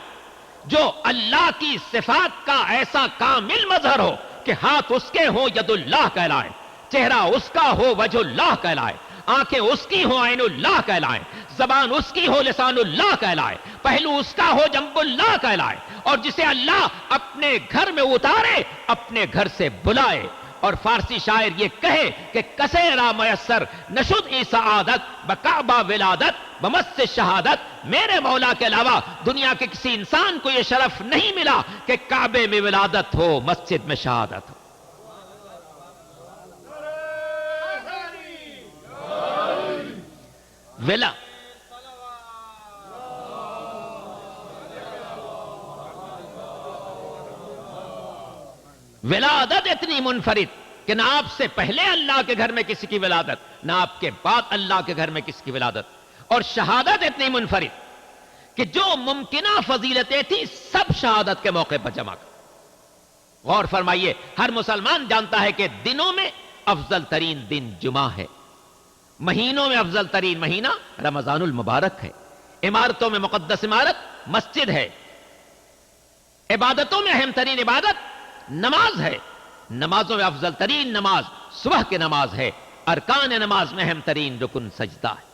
جو اللہ کی صفات کا ایسا کامل مظہر ہو کہ ہاتھ اس کے ہو ید اللہ کہلائے, چہرہ اس کا ہو وجہ اللہ کہلائے, آنکھیں اس کی ہو عین اللہ کہلائے, زبان اس کی ہو لسان اللہ کہلائے, پہلو اس کا ہو جنب اللہ کہلائے, اور جسے اللہ اپنے گھر میں اتارے اپنے گھر سے بلائے. اور فارسی شاعر یہ کہے کہ کسے را میسر نشد ای سعادت بکعبہ ولادت بمس شہادت, میرے مولا کے علاوہ دنیا کے کسی انسان کو یہ شرف نہیں ملا کہ کعبے میں ولادت ہو, مسجد میں شہادت ہو. ولادت اتنی منفرد کہ نہ آپ سے پہلے اللہ کے گھر میں کسی کی ولادت, نہ آپ کے بعد اللہ کے گھر میں کسی کی ولادت. اور شہادت اتنی منفرد کہ جو ممکنہ فضیلتیں تھیں سب شہادت کے موقع پر جمع کر. غور فرمائیے, ہر مسلمان جانتا ہے کہ دنوں میں افضل ترین دن جمعہ ہے, مہینوں میں افضل ترین مہینہ رمضان المبارک ہے, عمارتوں میں مقدس عمارت مسجد ہے, عبادتوں میں اہم ترین عبادت نماز ہے, نمازوں میں افضل ترین نماز صبح کی نماز ہے, ارکان نماز میں اہم ترین رکن سجدہ ہے.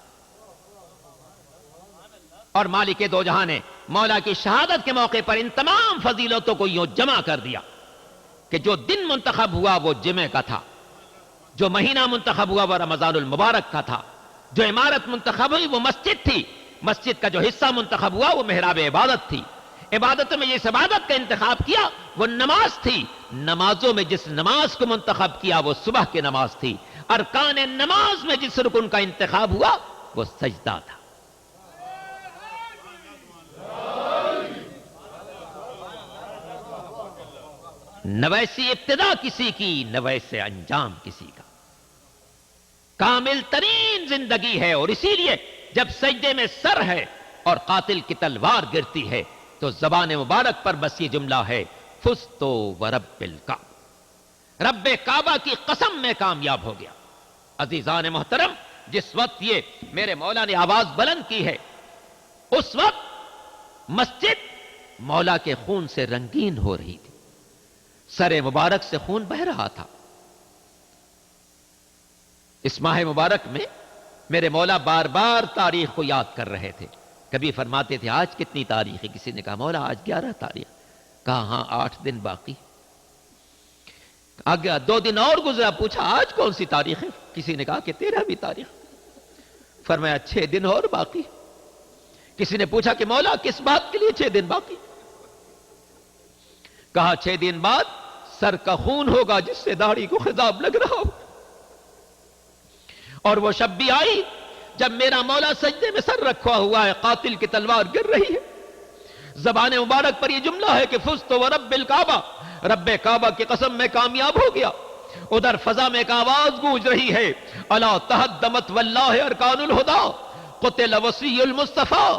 اور مالک دو جہاں نے مولا کی شہادت کے موقع پر ان تمام فضیلتوں کو یوں جمع کر دیا کہ جو دن منتخب ہوا وہ جمعہ کا تھا, جو مہینہ منتخب ہوا وہ رمضان المبارک کا تھا, جو عمارت منتخب ہوئی وہ مسجد تھی, مسجد کا جو حصہ منتخب ہوا وہ محراب عبادت تھی, عبادتوں میں جس عبادت کا انتخاب کیا وہ نماز تھی, نمازوں میں جس نماز کو منتخب کیا وہ صبح کی نماز تھی, ارکان نماز میں جس رکن کا انتخاب ہوا وہ سجدہ تھا. نہ ویسی ابتدا کسی کی نہ ویسے انجام کسی کا, کامل ترین زندگی ہے. اور اسی لیے جب سجدے میں سر ہے اور قاتل کی تلوار گرتی ہے تو زبان مبارک پر بس یہ جملہ ہے, فزتو ورب الکعبہ, رب کعبہ کی قسم میں کامیاب ہو گیا. عزیزان محترم, جس وقت یہ میرے مولا نے آواز بلند کی ہے اس وقت مسجد مولا کے خون سے رنگین ہو رہی تھی, سر مبارک سے خون بہ رہا تھا. اس ماہ مبارک میں میرے مولا بار بار تاریخ کو یاد کر رہے تھے. کبھی فرماتے تھے آج کتنی تاریخ ہے, کسی نے کہا مولا آج 11 تاریخ, کہا ہاں 8 دن باقی. آگے 2 دن اور گزرا, پوچھا آج کون سی تاریخ ہے, کسی نے کہا کہ 13 بھی تاریخ. فرمایا 6 دن اور باقی. کسی نے پوچھا کہ مولا کس بات کے لیے 6 دن باقی؟ کہا 6 دن بعد سر کا خون ہوگا جس سے داڑھی کو خضاب لگ رہا ہو. اور وہ شب بھی آئی جب میرا مولا سجدے میں سر رکھا ہوا ہے، قاتل کی تلوار گر رہی ہے. زبان مبارک پر یہ جملہ ہے کہ فزت ورب الکعبہ، رب کعبہ کی قسم میں کامیاب ہو گیا. ادھر فضا میں ایک آواز گونج رہی ہے، الا تہدمت واللہ ارکان الہدا قتل وصی المصطفیٰ.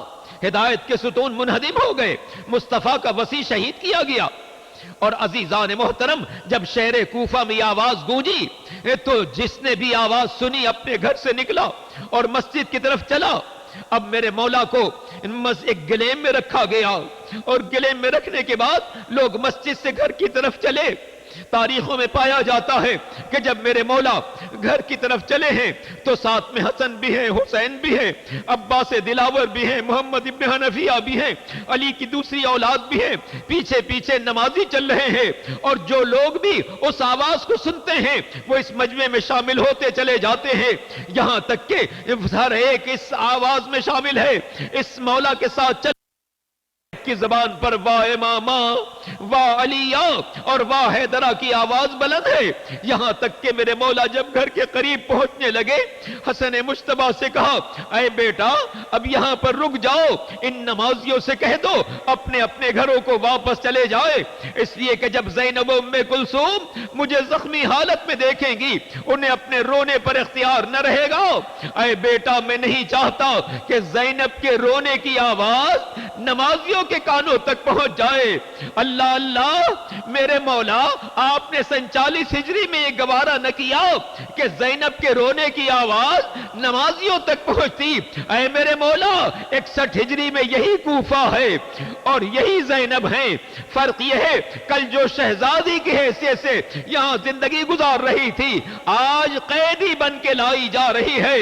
ہدایت کے ستون منہدم ہو گئے، مصطفیٰ کا وصی شہید کیا گیا. اور عزیزان محترم، جب شہر کوفہ میں یہ آواز گونجی تو جس نے بھی آواز سنی اپنے گھر سے نکلا اور مسجد کی طرف چلا. اب میرے مولا کو ایک گلیم میں رکھا گیا اور گلیم میں رکھنے کے بعد لوگ مسجد سے گھر کی طرف چلے. تاریخوں میں پایا جاتا ہے کہ جب میرے مولا گھر کی طرف چلے ہیں تو ساتھ میں حسن بھی ہے، حسین بھی ہے، عباس دلاور بھی ہیں، محمد ابن حنفیہ بھی ہیں، علی کی دوسری اولاد بھی ہیں. پیچھے پیچھے نمازی چل رہے ہیں اور جو لوگ بھی اس آواز کو سنتے ہیں وہ اس مجمع میں شامل ہوتے چلے جاتے ہیں، یہاں تک کہ ہر ایک اس آواز میں شامل ہے. اس مولا کے ساتھ چل کی زبان پر واہ امامہ، واہ علیہ اور واہ حیدرہ کی آواز بلند ہے. یہاں تک کہ میرے مولا جب گھر کے قریب پہنچنے لگے، حسن مجتبیٰ سے کہا اے بیٹا اب یہاں پر رک جاؤ، ان نمازیوں سے کہہ دو اپنے اپنے گھروں کو واپس چلے جائے، اس لیے کہ جب زینب و ام کلثوم مجھے زخمی حالت میں دیکھیں گی انہیں اپنے رونے پر اختیار نہ رہے گا. اے بیٹا میں نہیں چاہتا کہ زینب کے رونے کی آواز نمازیوں کے کانوں تک پہنچ جائے. اللہ اللہ میرے مولا، آپ نے 47 ہجری میں یہ گوارا نہ کیا کہ زینب کے رونے کی آواز نمازیوں تک پہنچتی. اے میرے مولا 61 ہجری میں یہی کوفہ ہے اور یہی زینب ہیں. فرق یہ ہے کل جو شہزادی کی حیثیت سے یہاں زندگی گزار رہی تھی آج قیدی بن کے لائی جا رہی ہے.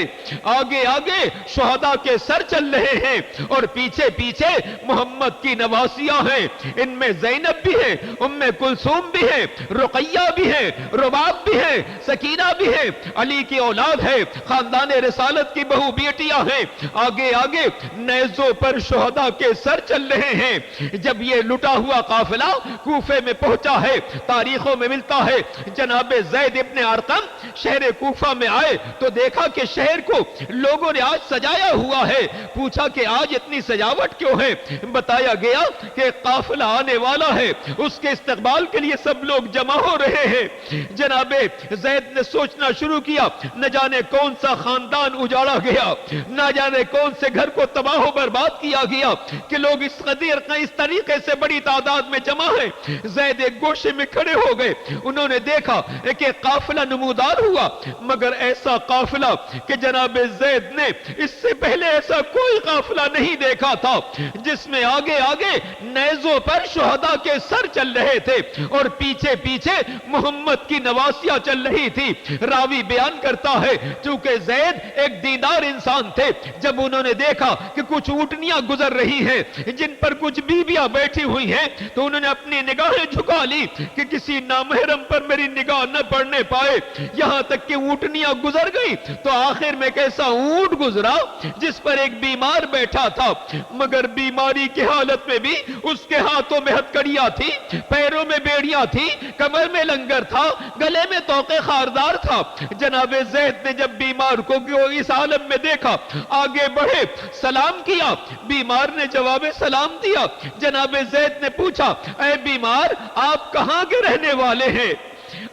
آگے آگے شہداء کے سر چل رہے ہیں اور پیچھے پیچھے محمد کی نواسیاں ہیں. ان میں زینب بھی ہے، ام کلثوم بھی ہے، رقیہ بھی ہے، رباب بھی ہے، سکینہ بھی ہے، علی کی اولاد ہے، خاندان رسالت کی بہو بیٹیاں ہیں. آگے آگے نیزوں پر شہداء کے سر چل رہے ہیں. جب یہ لٹا ہوا قافلہ کوفے میں پہنچا ہے، تاریخوں میں ملتا ہے جناب زید ابن ارقم شہر کوفہ میں آئے تو دیکھا کہ شہر کو لوگوں نے آج سجایا ہوا ہے. پوچھا کہ آج اتنی سجاوٹ کیوں ہے؟ بتایا گیا کہ قافلہ آنے والا ہے، اس کے استقبال کے لیے سب لوگ جمع ہو رہے ہیں. جناب زید نے سوچنا شروع کیا نہ جانے کون سا خاندان اجاڑا گیا، نہ جانے کون سے گھر کو تباہ و برباد کیا گیا کہ لوگ اس طریقے سے بڑی تعداد میں جمع ہیں. زید ایک گوشے میں کھڑے ہو گئے. انہوں نے دیکھا کہ قافلہ نمودار ہوا مگر ایسا قافلہ کہ جناب زید نے اس سے پہلے ایسا کوئی قافلہ نہیں دیکھا تھا جس میں آگے آگے نیزوں پر شہداء کے سر چل رہے تھے اور پیچھے پیچھے محمد کی نواسیاں چل رہی تھی. راوی بیان کرتا ہے چونکہ زید ایک دیندار انسان تھے، جب انہوں نے دیکھا کہ کچھ اونٹنیاں گزر رہی ہیں جن پر کچھ بیویاں بیٹھی ہوئی ہیں تو انہوں نے اپنی نگاہیں جھکا لی کہ کسی نامحرم پر میری نگاہ نہ پڑنے پائے. یہاں تک کہ اونٹنیاں گزر گئی تو آخر میں کیسا اونٹ گزرا جس پر ایک بیمار بیٹھا تھا مگر بیماری کی حالت میں بھی اس کے ہاتھوں میں ہتکڑیاں تھی، پیروں میں بیڑیاں تھی، کمر میں لنگر تھا، گلے میں توقے خاردار تھا. جناب زید نے جب بیمار کو اس عالم میں دیکھا آگے بڑھے، سلام کیا، بیمار نے جواب سلام دیا. جناب زید نے پوچھا اے بیمار آپ کہاں کے رہنے والے ہیں؟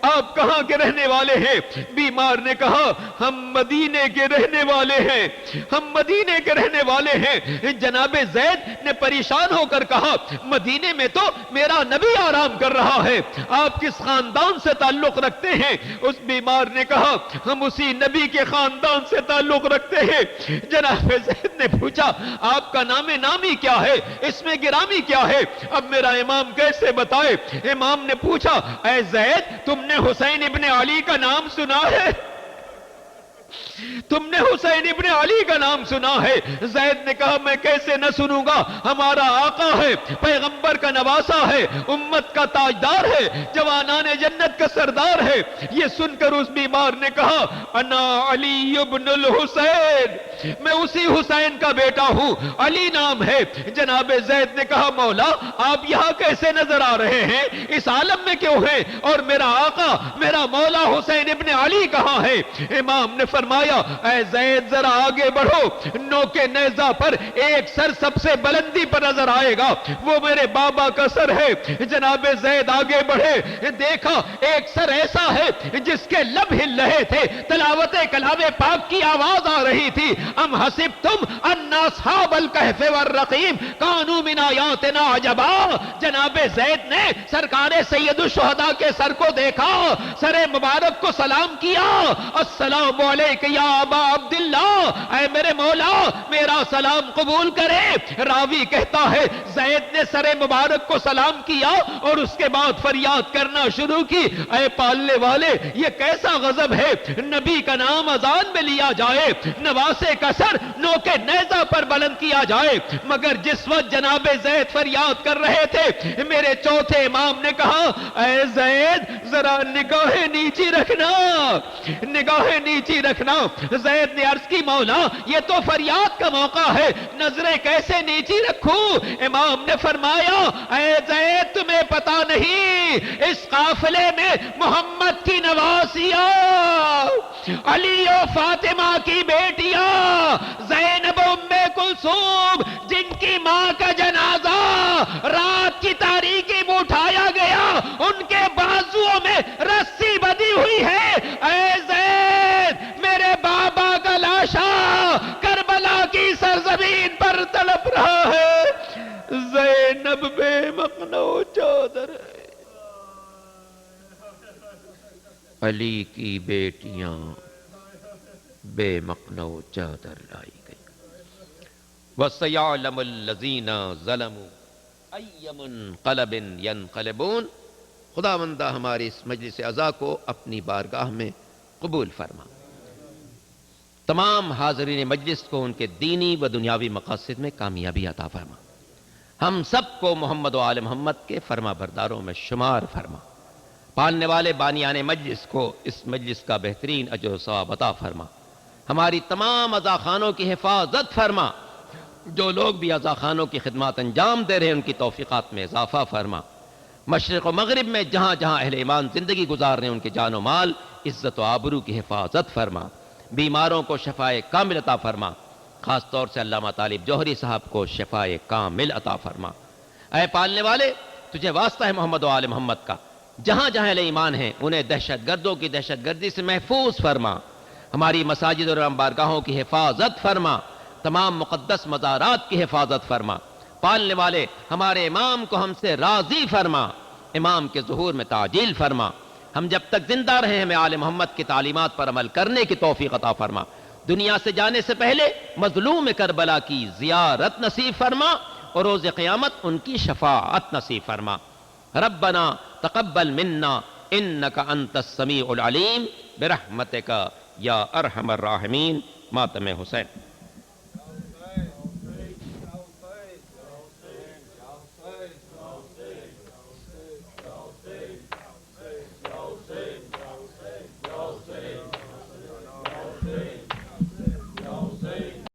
آپ کہاں کے رہنے والے ہیں؟ بیمار نے کہا ہم مدینے کے رہنے والے ہیں، ہم مدینے کے رہنے والے ہیں. جناب زید نے پریشان ہو کر کہا مدینے میں تو میرا نبی آرام کر رہا ہے، آپ کس خاندان سے تعلق رکھتے ہیں؟ اس بیمار نے کہا ہم اسی نبی کے خاندان سے تعلق رکھتے ہیں. جناب زید نے پوچھا آپ کا نام نامی کیا ہے، اس میں گرامی کیا ہے؟ اب میرا امام کیسے بتائے؟ امام نے پوچھا اے زید تم نے حسین ابن علی کا نام سنا ہے؟ تم نے حسین ابن علی کا نام سنا ہے؟ زید نے کہا میں کیسے نہ سنوں گا، ہمارا آقا ہے، پیغمبر کا نواسا ہے، امت کا تاجدار ہے، جوانان جنت کا سردار ہے۔ یہ سن کر اس بیمار نے کہا انا علی ابن الحسین، میں اسی حسین کا بیٹا ہوں، علی نام ہے۔ جناب زید نے کہا مولا آپ یہاں کیسے نظر آ رہے ہیں، اس عالم میں کیوں ہیں، اور میرا آقا میرا مولا حسین ابن علی کہاں ہے؟ امام نے فرمایا اے زید ذرا آگے بڑھو، نوکے نیزہ پر ایک سر سب سے بلندی پر نظر آئے گا، وہ میرے بابا کا سر ہے۔ جناب زید آگے بڑھے، دیکھا ایک سر ایسا ہے جس کے لب ہل رہے تھے، تلاوت کلام پاک کی آواز آ رہی تھی، ام حسبتم ان اصحاب الکہف والرقیم کانوا من آیاتنا عجبا۔ جناب زید نے سرکار سید الشہداء کے سر کو دیکھا، سر مبارک کو سلام کیا، السلام علیک یا ابا عبداللہ، اے میرے مولا میرا سلام قبول کرے۔ راوی کہتا ہے زید نے سر مبارک کو سلام کیا اور اس کے بعد فریاد کرنا شروع کی، اے پالنے والے یہ کیسا غضب ہے، نبی کا نام اذان میں لیا جائے، نواسے کا سر نوکے نیزہ پر بلند کیا جائے، مگر جس وقت جناب زید فریاد کر رہے تھے میرے چوتھے امام نے کہا اے زید ذرا نگاہیں نیچی رکھنا، نگاہیں نیچی رکھنا۔ زید نے عرض کی مولا یہ تو فریاد کا موقع ہے، نظریں کیسے نیچی رکھوں؟ امام نے فرمایا اے زید تمہیں پتا نہیں اس قافلے میں محمد کی نواسیاں، علی و فاطمہ کی بیٹیاں، زینب ام کلثوم جن کی ماں کا جنازہ رات کی تاریکی میں اٹھایا گیا، ان کے بازوؤں میں رسی بندھی ہوئی ہے۔ اے زید میرے بابا کا لاشا کربلا کی سرزمین پر تڑپ رہا ہے، زینب بے مقنع چادر ہے، علی کی بیٹیاں بے مقنع چادر لائی گئی۔ وَسَيَعْلَمُ الَّذِينَ ظَلَمُوا أَيَّ مُنْقَلَبٍ يَنْقَلِبُونَ۔ خداوندہ ہماری اس مجلس عزا کو اپنی بارگاہ میں قبول فرما، تمام حاضرین مجلس کو ان کے دینی و دنیاوی مقاصد میں کامیابی عطا فرما، ہم سب کو محمد و آل محمد کے فرما برداروں میں شمار فرما، پالنے والے بانیان مجلس کو اس مجلس کا بہترین اجر و ثواب عطا فرما، ہماری تمام عزاخانوں کی حفاظت فرما، جو لوگ بھی عزاخانوں کی خدمات انجام دے رہے ہیں ان کی توفیقات میں اضافہ فرما، مشرق و مغرب میں جہاں جہاں اہل ایمان زندگی گزار رہے ہیں ان کے جان و مال عزت و آبرو کی حفاظت فرما، بیماروں کو شفائے کامل عطا فرما، خاص طور سے علامہ طالب جوہری صاحب کو شفائے کامل عطا فرما۔ اے پالنے والے تجھے واسطہ ہے محمد و آل محمد کا، جہاں جہاں اہل ایمان ہیں انہیں دہشت گردوں کی دہشت گردی سے محفوظ فرما، ہماری مساجد اور بارگاہوں کی حفاظت فرما، تمام مقدس مزارات کی حفاظت فرما، پالنے والے ہمارے امام کو ہم سے راضی فرما، امام کے ظہور میں تعجیل فرما، ہم جب تک زندہ رہے ہمیں آل محمد کی تعلیمات پر عمل کرنے کی توفیق عطا فرما، دنیا سے جانے سے پہلے مظلوم کربلا کی زیارت نصیب فرما اور روز قیامت ان کی شفاعت نصیب فرما۔ ربنا تقبل منا انک انت السمیع العلیم برحمتک یا ارحم الراحمین۔ ماتم حسین۔